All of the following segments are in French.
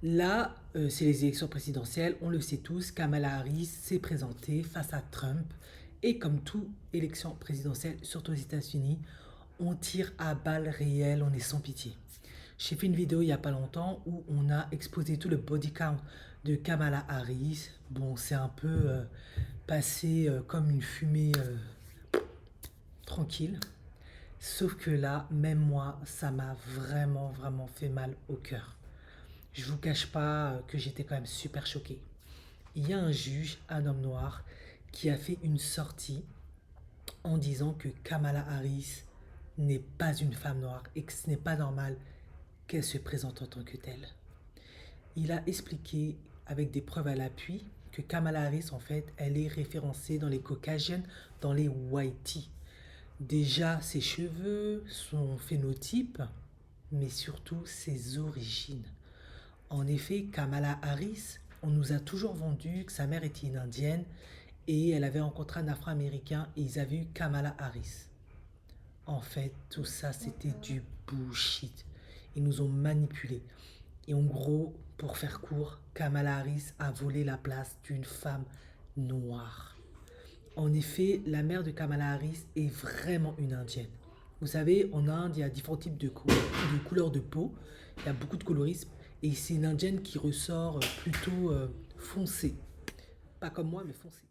Là, c'est les élections présidentielles, on le sait tous, Kamala Harris s'est présentée face à Trump. Et comme toute élection présidentielle, surtout aux États-Unis, on tire à balles réelles, on est sans pitié. J'ai fait une vidéo il n'y a pas longtemps où on a exposé tout le body count de Kamala Harris. Bon, c'est un peu passé comme une fumée tranquille. Sauf que là, même moi, ça m'a vraiment, vraiment fait mal au cœur. Je vous cache pas que j'étais quand même super choqué. Il y a un juge, un homme noir, qui a fait une sortie en disant que Kamala Harris n'est pas une femme noire et que ce n'est pas normal qu'elle se présente en tant que telle. Il a expliqué avec des preuves à l'appui que Kamala Harris, en fait, elle est référencée dans les Caucasians, dans les Whitey. Déjà, ses cheveux, son phénotype, mais surtout ses origines. En effet, Kamala Harris, on nous a toujours vendu que sa mère était une indienne et elle avait rencontré un afro-américain et ils avaient eu Kamala Harris. En fait, tout ça, c'était du bullshit. Ils nous ont manipulés. Et en gros, pour faire court, Kamala Harris a volé la place d'une femme noire. En effet, la mère de Kamala Harris est vraiment une indienne. Vous savez, en Inde, il y a différents types de couleurs de peau. Il y a beaucoup de colorisme. Et c'est une indienne qui ressort plutôt foncée. Pas comme moi, mais foncée.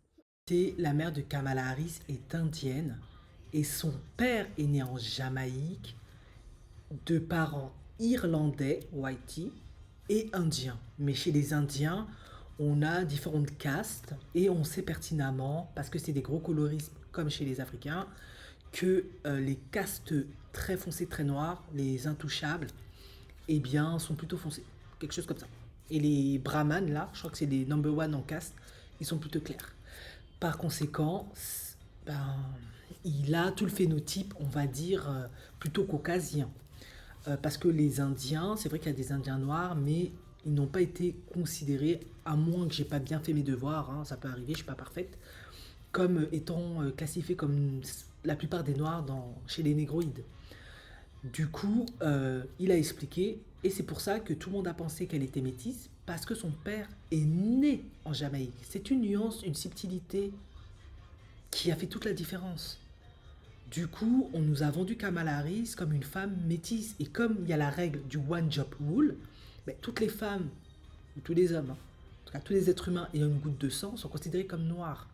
C'est la mère de Kamala Harris est indienne. Et son père est né en Jamaïque, de parents irlandais, whitey, et indiens. Mais chez les Indiens, on a différentes castes et on sait pertinemment, parce que c'est des gros colorismes comme chez les Africains, que les castes très foncées, très noires, les intouchables, eh bien, sont plutôt foncés. Quelque chose comme ça. Et les brahmanes, là, je crois que c'est les number one en caste, ils sont plutôt clairs. Par conséquent, ben, il a tout le phénotype, on va dire, plutôt caucasien. Parce que les Indiens, c'est vrai qu'il y a des Indiens noirs, mais ils n'ont pas été considérés, à moins que j'ai pas bien fait mes devoirs, hein, ça peut arriver, je suis pas parfaite, comme étant classifiés comme la plupart des noirs chez les négroïdes. Du coup, il a expliqué, et c'est pour ça que tout le monde a pensé qu'elle était métisse, parce que son père est né en Jamaïque. C'est une nuance, une subtilité qui a fait toute la différence. Du coup, on nous a vendu Kamala Harris comme une femme métisse. Et comme il y a la règle du One Job Rule, ben, toutes les femmes, ou tous les hommes, hein, en tout cas tous les êtres humains ayant une goutte de sang, sont considérés comme noirs.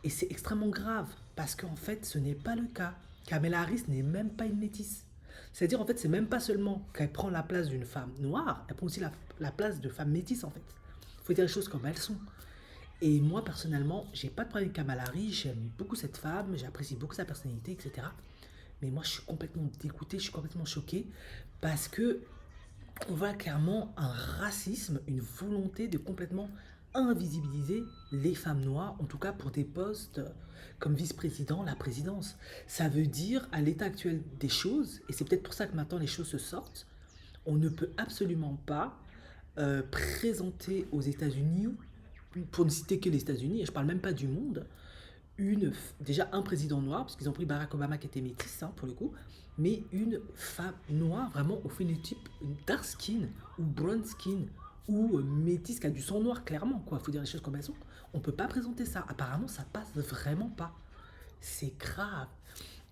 Et c'est extrêmement grave, parce qu'en fait, ce n'est pas le cas. Kamala Harris n'est même pas une métisse. C'est-à-dire, en fait, c'est même pas seulement qu'elle prend la place d'une femme noire, elle prend aussi la place de femme métisse, en fait. Il faut dire les choses comme elles sont. Et moi, personnellement, j'ai pas de problème avec Kamala Harris, j'aime beaucoup cette femme, j'apprécie beaucoup sa personnalité, etc. Mais moi, je suis complètement dégoûté, je suis complètement choqué, parce que on voit clairement un racisme, une volonté de complètement invisibiliser les femmes noires, en tout cas pour des postes comme vice-président, la présidence. Ça veut dire, à l'état actuel des choses, et c'est peut-être pour ça que maintenant les choses se sortent, on ne peut absolument pas présenter aux États-Unis, pour ne citer que les États-Unis, et je parle même pas du monde, déjà un président noir, parce qu'ils ont pris Barack Obama qui était métisse pour le coup, mais une femme noire vraiment au phénotype dark skin ou brown skin ou métisse qui a du sang noir clairement quoi. Faut dire les choses comme elles sont. On peut pas présenter ça. Apparemment ça passe vraiment pas. C'est grave.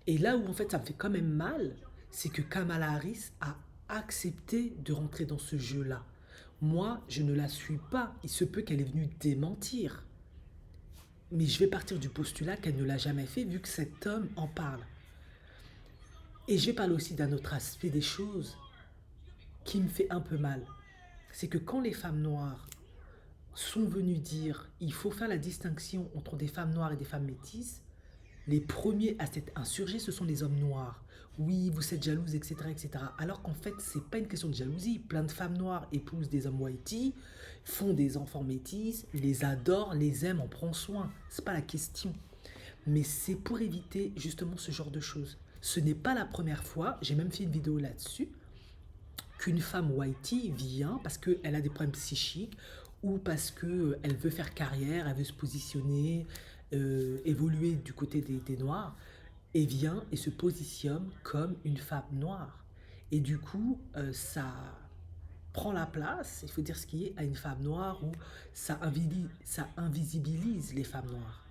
Et là où en fait ça me fait quand même mal, c'est que Kamala Harris a accepté de rentrer dans ce jeu-là. Moi, je ne la suis pas. Il se peut qu'elle est venue démentir. Mais je vais partir du postulat qu'elle ne l'a jamais fait vu que cet homme en parle. Et je vais parler aussi d'un autre aspect des choses qui me fait un peu mal. C'est que quand les femmes noires sont venues dire il faut faire la distinction entre des femmes noires et des femmes métisses, les premiers à s'être insurgés, ce sont les hommes noirs. Oui, vous êtes jalouses, etc., etc. Alors qu'en fait, c'est pas une question de jalousie. Plein de femmes noires épousent des hommes whitey, font des enfants métis, les adorent, les aiment, en prend soin. C'est pas la question. Mais c'est pour éviter justement ce genre de choses. Ce n'est pas la première fois, j'ai même fait une vidéo là-dessus, qu'une femme whitey vient parce qu'elle a des problèmes psychiques ou parce qu'elle veut faire carrière, elle veut se positionner, évoluer du côté des Noirs, et vient et se positionne comme une femme noire. Et du coup, ça. prend la place, il faut dire ce qui est, à une femme noire où ça invisibilise les femmes noires.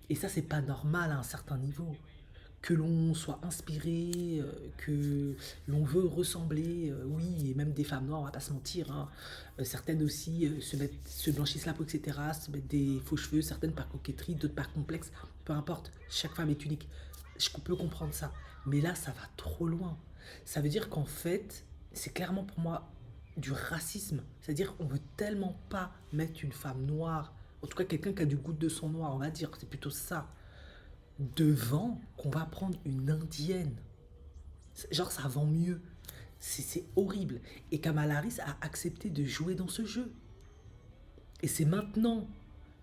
Et ça, c'est pas normal à un certain niveau. Que l'on soit inspiré, que l'on veut ressembler, oui, et même des femmes noires, on va pas se mentir, hein. Certaines aussi se blanchissent la peau, etc., se mettent des faux cheveux, certaines par coquetterie, d'autres par complexe, peu importe, chaque femme est unique. Je peux comprendre ça. Mais là, ça va trop loin. Ça veut dire qu'en fait, c'est clairement pour moi du racisme. C'est-à-dire qu'on veut tellement pas mettre une femme noire, en tout cas quelqu'un qui a du goût de son noir, on va dire, c'est plutôt ça, devant qu'on va prendre une indienne. Genre, ça vend mieux. C'est horrible. Et Kamala Harris a accepté de jouer dans ce jeu. Et c'est maintenant,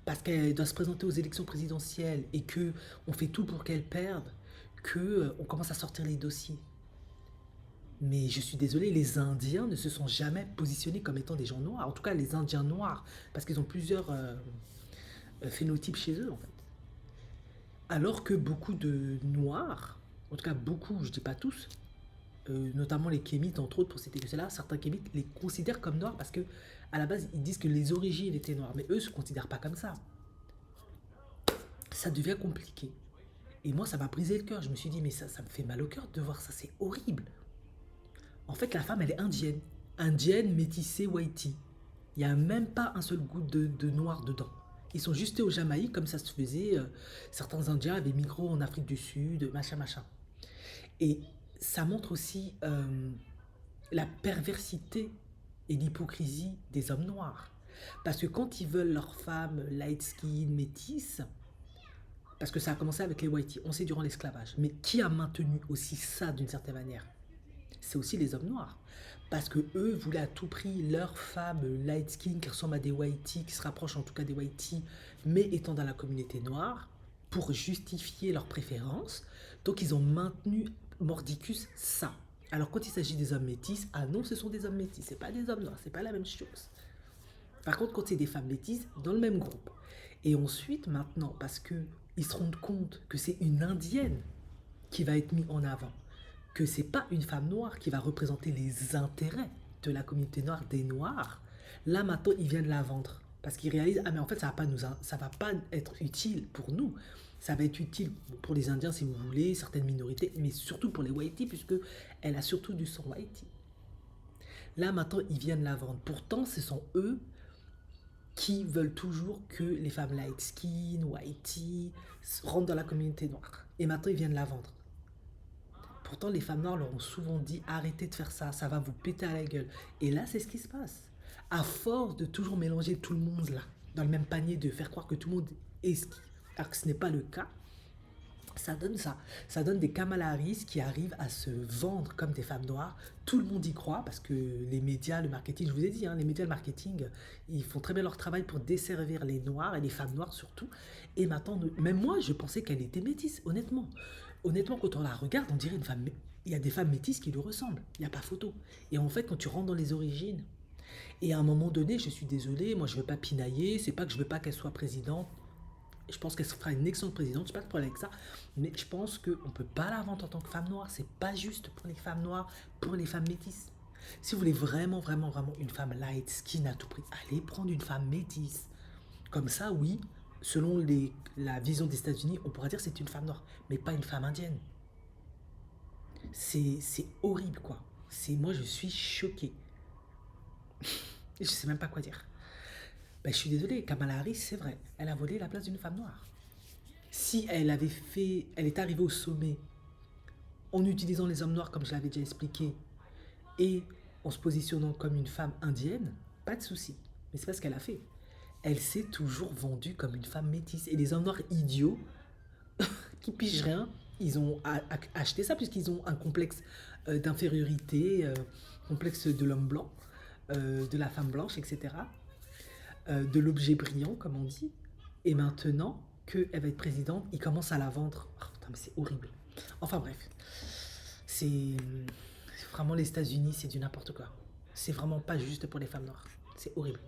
parce qu'elle doit se présenter aux élections présidentielles et que on fait tout pour qu'elle perde, que on commence à sortir les dossiers. Mais je suis désolé, les Indiens ne se sont jamais positionnés comme étant des gens noirs. En tout cas, les Indiens noirs, parce qu'ils ont plusieurs phénotypes chez eux, en fait. Alors que beaucoup de noirs, en tout cas beaucoup, je dis pas tous, notamment les Kémites, entre autres, pour citer que cela, certains Kémites les considèrent comme noirs parce que à la base, ils disent que les origines étaient noires, mais eux se considèrent pas comme ça. Ça devient compliqué. Et moi, ça m'a brisé le cœur. Je me suis dit, mais ça me fait mal au cœur de voir ça, c'est horrible. En fait, la femme, elle est indienne. Indienne, métissée, whitey. Il n'y a même pas un seul goût de noir dedans. Ils sont juste au Jamaïque, comme ça se faisait. Certains Indiens avaient migré en Afrique du Sud, machin, machin. Et ça montre aussi la perversité et l'hypocrisie des hommes noirs. Parce que quand ils veulent leurs femmes light skin, métisses, parce que ça a commencé avec les whiteys, on sait durant l'esclavage, mais qui a maintenu aussi ça d'une certaine manière? C'est aussi les hommes noirs. Parce que eux voulaient à tout prix leurs femmes light skin qui ressemblent à des whiteys, qui se rapprochent en tout cas des whiteys, mais étant dans la communauté noire, pour justifier leurs préférences. Donc ils ont maintenu mordicus ça. Alors quand il s'agit des hommes métis, ah non, ce sont des hommes métis, c'est pas des hommes noirs, c'est pas la même chose. Par contre, quand c'est des femmes métisses, dans le même groupe. Et ensuite, maintenant, parce que ils se rendent compte que c'est une indienne qui va être mise en avant, que c'est pas une femme noire qui va représenter les intérêts de la communauté noire des noirs, là maintenant ils viennent la vendre. Parce qu'ils réalisent, ah mais en fait ça va pas être utile pour nous. Ça va être utile pour les Indiens si vous voulez, certaines minorités, mais surtout pour les Whiteys, puisque elle a surtout du sang Whitey. Là maintenant ils viennent la vendre. Pourtant ce sont eux qui veulent toujours que les femmes light skin, Whitey, rentrent dans la communauté noire. Et maintenant ils viennent la vendre. Pourtant, les femmes noires leur ont souvent dit arrêtez de faire ça, ça va vous péter à la gueule. Et là, c'est ce qui se passe. À force de toujours mélanger tout le monde là, dans le même panier, de faire croire que tout le monde est ce qui, alors que ce n'est pas le cas, ça donne ça. Ça donne des Kamala Harris qui arrivent à se vendre comme des femmes noires. Tout le monde y croit parce que les médias, le marketing, je vous ai dit, hein, les médias, le marketing, ils font très bien leur travail pour desservir les noirs et les femmes noires surtout. Et maintenant, même moi, je pensais qu'elle était métisse, honnêtement. Honnêtement, quand on la regarde, on dirait une femme. Il y a des femmes métisses qui lui ressemblent. Il n'y a pas photo. Et en fait, quand tu rentres dans les origines, et à un moment donné, je suis désolée, moi je ne veux pas pinailler, c'est pas que je veux pas qu'elle soit présidente. Je pense qu'elle fera une excellente présidente, je n'ai pas de problème avec ça. Mais je pense qu'on ne peut pas la vendre en tant que femme noire. C'est pas juste pour les femmes noires, pour les femmes métisses. Si vous voulez vraiment, vraiment, vraiment une femme light skin à tout prix, allez prendre une femme métisse. Comme ça, oui, selon la vision des États-Unis, on pourra dire que c'est une femme noire, mais pas une femme indienne. C'est horrible, quoi. Moi, je suis choquée. Je sais même pas quoi dire. Ben, je suis désolée, Kamala Harris, c'est vrai, elle a volé la place d'une femme noire. Si elle est arrivée au sommet en utilisant les hommes noirs, comme je l'avais déjà expliqué, et en se positionnant comme une femme indienne, pas de souci. Mais c'est pas ce qu'elle a fait. Elle s'est toujours vendue comme une femme métisse. Et les hommes noirs idiots, qui pigent rien, ils ont acheté ça puisqu'ils ont un complexe d'infériorité, complexe de l'homme blanc, de la femme blanche, etc. De l'objet brillant, comme on dit. Et maintenant qu'elle va être présidente, ils commencent à la vendre. Oh, putain, mais c'est horrible. Enfin bref, c'est vraiment les États-Unis, c'est du n'importe quoi. C'est vraiment pas juste pour les femmes noires. C'est horrible.